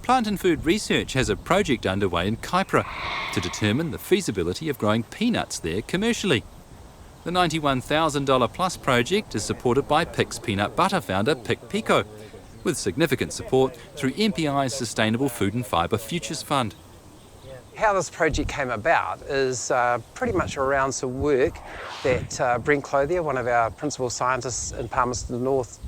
Plant and Food Research has a project underway in Kaipara to determine the feasibility of growing peanuts there commercially. The $91,000 plus project is supported by Pic's peanut butter founder Pic Pico, with significant support through MPI's Sustainable Food and Fibre Futures Fund. How this project came about is pretty much around some work that Brent Clothier, one of our principal scientists in Palmerston North,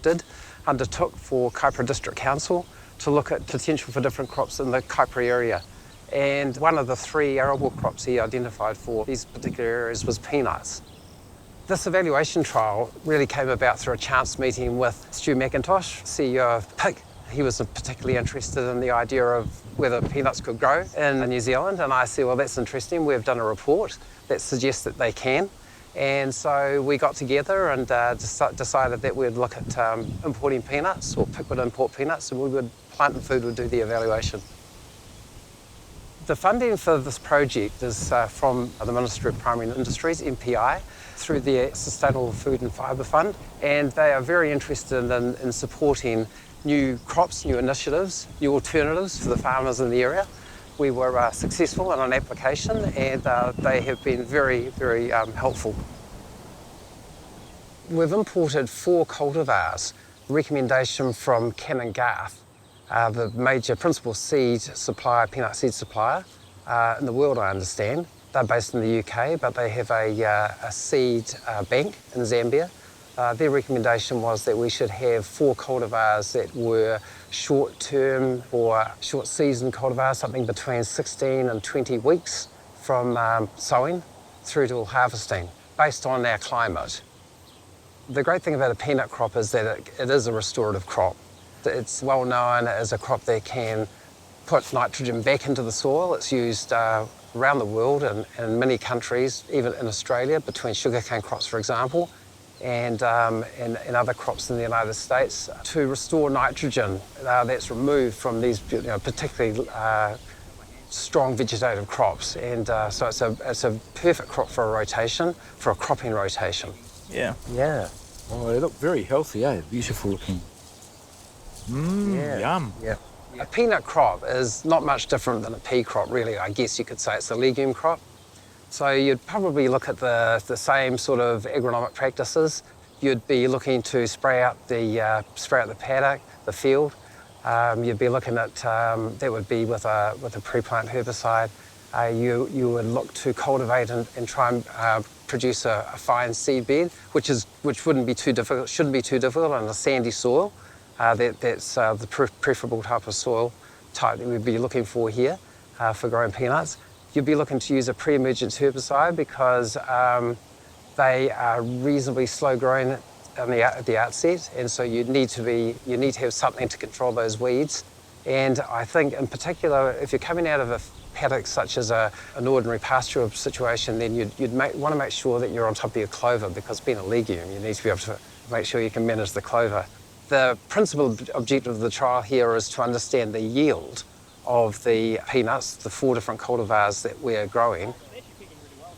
undertook for Kaipara District Council to look at potential for different crops in the Kaipara area. And one of the 3 arable crops he identified for these particular areas was peanuts. This evaluation trial really came about through a chance meeting with Stu McIntosh, CEO of Pic. He was particularly interested in the idea of whether peanuts could grow in New Zealand, and I said, well, that's interesting. We've done a report that suggests that they can. And so we got together and decided that we'd look at importing peanuts, or Pic would import peanuts, and Plant and Food would do the evaluation. The funding for this project is from the Ministry of Primary Industries, MPI, through the Sustainable Food and Fibre Fund, and they are very interested in supporting new crops, new initiatives, new alternatives for the farmers in the area. We were successful in an application, and they have been very, very helpful. We've imported 4 cultivars, recommendation from Canon Garth, the major principal seed supplier, peanut seed supplier in the world, I understand. They're based in the UK, but they have a seed bank in Zambia. Their recommendation was that we should have 4 cultivars that were short-term or short-season cultivars, something between 16 and 20 weeks from sowing through to harvesting, based on our climate. The great thing about a peanut crop is that it is a restorative crop. It's well known as a crop that can put nitrogen back into the soil. It's used around the world and in many countries, even in Australia, between sugarcane crops, for example, and other crops in the United States, to restore nitrogen that's removed from these particularly strong vegetative crops. And so it's a perfect crop for a rotation, for a cropping rotation. Yeah. Yeah. Oh, they look very healthy, eh? Beautiful looking. Yeah. Yum. Yeah. A peanut crop is not much different than a pea crop, really. I guess you could say it's a legume crop. So you'd probably look at the same sort of agronomic practices. You'd be looking to spray out the paddock, the field. You'd be looking at that would be with a pre-plant herbicide. You would look to cultivate and try and produce a fine seed bed, which wouldn't be too difficult, shouldn't be too difficult on a sandy soil. That's the preferable type of soil type that we'd be looking for here for growing peanuts. You'd be looking to use a pre-emergence herbicide because they are reasonably slow growing at the outset, and so you need to have something to control those weeds. And I think in particular, if you're coming out of a paddock such as an ordinary pastoral situation, then you'd want to make sure that you're on top of your clover, because being a legume, you need to be able to make sure you can manage the clover. The principal objective of the trial here is to understand the yield of the peanuts, the 4 different cultivars that we're growing.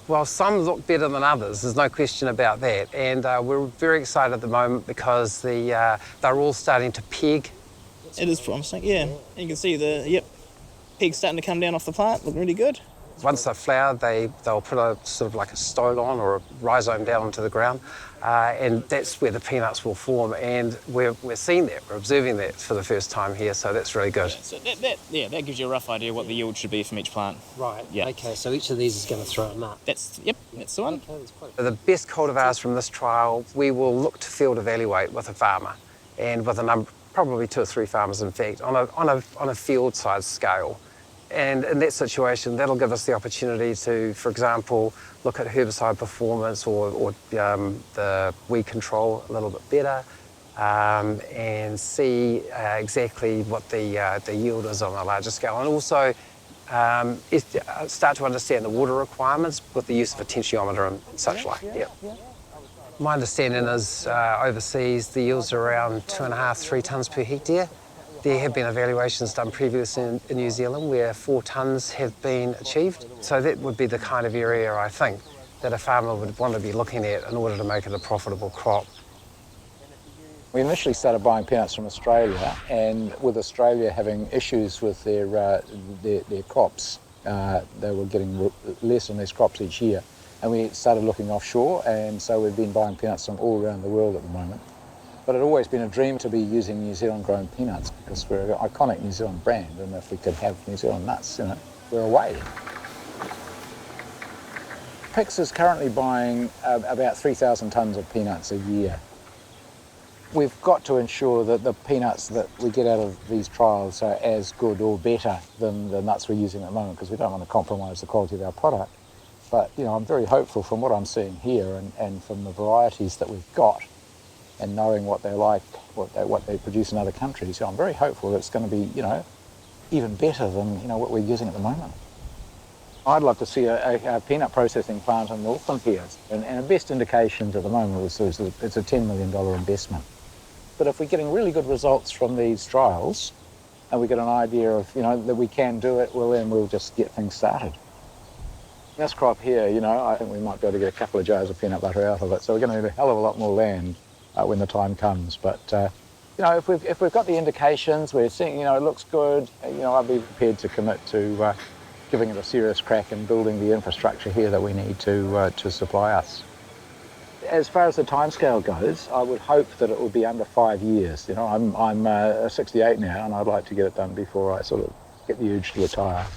Well, some look better than others, there's no question about that. And we're very excited at the moment because they're all starting to peg. It is promising, yeah. And you can see the pegs starting to come down off the plant, looking really good. Once they're flowered, they'll put a sort of like a stole on or a rhizome down onto the ground, and that's where the peanuts will form. And we're seeing that, we're observing that for the first time here, so that's really good. So that gives you a rough idea what the yield should be from each plant. Right. Yeah. Okay. So each of these is going to throw a nut. That's the one. Okay, that's quite. The best cultivars from this trial, we will look to field evaluate with a farmer, and with a number, probably 2 or 3 farmers, in fact, on a field size scale. And in that situation, that'll give us the opportunity to, for example, look at herbicide performance or the weed control a little bit better, and see exactly what the yield is on a larger scale. And also start to understand the water requirements with the use of a tensiometer and such like. Yeah. My understanding is overseas the yields are around 2.5, 3 tonnes per hectare. There have been evaluations done previously in New Zealand where 4 tonnes have been achieved. So that would be the kind of area, I think, that a farmer would want to be looking at in order to make it a profitable crop. We initially started buying peanuts from Australia, and with Australia having issues with their crops, they were getting less and less crops each year. And we started looking offshore, and so we've been buying peanuts from all around the world at the moment. But it had always been a dream to be using New Zealand grown peanuts because we're an iconic New Zealand brand, and if we could have New Zealand nuts, you know, we're away. Pix is currently buying about 3,000 tonnes of peanuts a year. We've got to ensure that the peanuts that we get out of these trials are as good or better than the nuts we're using at the moment, because we don't want to compromise the quality of our product. But, you know, I'm very hopeful from what I'm seeing here and from the varieties that we've got and knowing what they're like, what they produce in other countries. So I'm very hopeful that it's going to be, you know, even better than, you know, what we're using at the moment. I'd love to see a peanut processing plant in Northland here. And the best indications at the moment is it's a $10 million investment. But if we're getting really good results from these trials and we get an idea of, you know, that we can do it, well, then we'll just get things started. This crop here, you know, I think we might be able to get a couple of jars of peanut butter out of it. So we're going to need a hell of a lot more land when the time comes. But, you know, if we've got the indications, we're seeing, you know, it looks good, you know, I'll be prepared to commit to giving it a serious crack and building the infrastructure here that we need to supply us. As far as the timescale goes, I would hope that it will be under 5 years. You know, I'm 68 now, and I'd like to get it done before I sort of get the urge to retire.